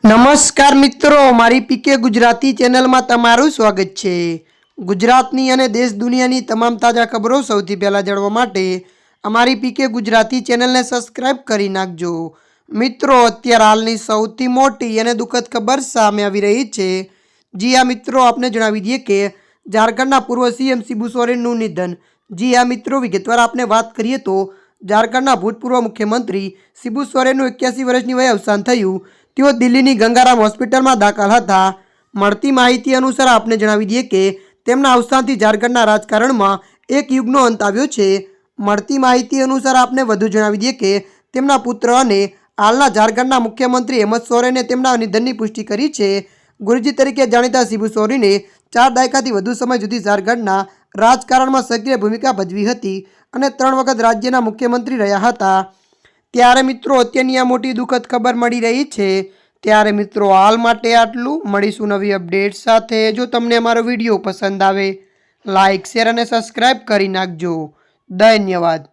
નમસ્કાર મિત્રો, મારી પીકે ગુજરાતી ચેનલમાં તમારું સ્વાગત છે। ગુજરાતની અને દેશ દુનિયાની તમામ તાજા ખબરો સૌથી પહેલાં જાણવા માટે અમારી પીકે ગુજરાતી ચેનલને સબસ્ક્રાઇબ કરી નાખજો। મિત્રો, અત્યારે હાલની સૌથી મોટી અને દુઃખદ ખબર સામે આવી રહી છે। જી હા મિત્રો, આપને જણાવી દઈએ કે ઝારખંડના પૂર્વ સીએમ શિબુ સોરેનનું નિધન। જી હા મિત્રો, વિગતવાર આપને વાત કરીએ તો ઝારખંડના ભૂતપૂર્વ મુખ્યમંત્રી શિબુ સોરેનનું 81 વર્ષની વયે અવસાન થયું। તેઓ દિલ્હીની ગંગારામ હોસ્પિટલમાં દાખલ હતા। મળતી માહિતી અનુસાર આપને જણાવી દઈએ કે તેમના અવસાનથી ઝારખંડના રાજકારણમાં એક યુગનો અંત આવ્યો છે। મળતી માહિતી અનુસાર આપને વધુ જણાવી દઈએ કે તેમના પુત્ર અને હાલના ઝારખંડના મુખ્યમંત્રી હેમંત સોરેને તેમના નિધનની પુષ્ટિ કરી છે। ગુરુજી તરીકે જાણીતા શિબુ સોરેને 4 દાયકાથી વધુ સમય સુધી ઝારખંડના રાજકારણમાં સક્રિય ભૂમિકા ભજવી હતી અને 3 વખત રાજ્યના મુખ્યમંત્રી રહ્યા હતા। ત્યારે મિત્રો, અત્યારની આ મોટી દુઃખદ ખબર મળી રહી છે। ત્યારે મિત્રો, હાલ માટે આટલું। મળીશું નવી અપડેટ સાથે। જો તમને અમારો વિડીયો પસંદ આવે, લાઇક, શેર અને સબસ્ક્રાઇબ કરી નાખજો। ધન્યવાદ।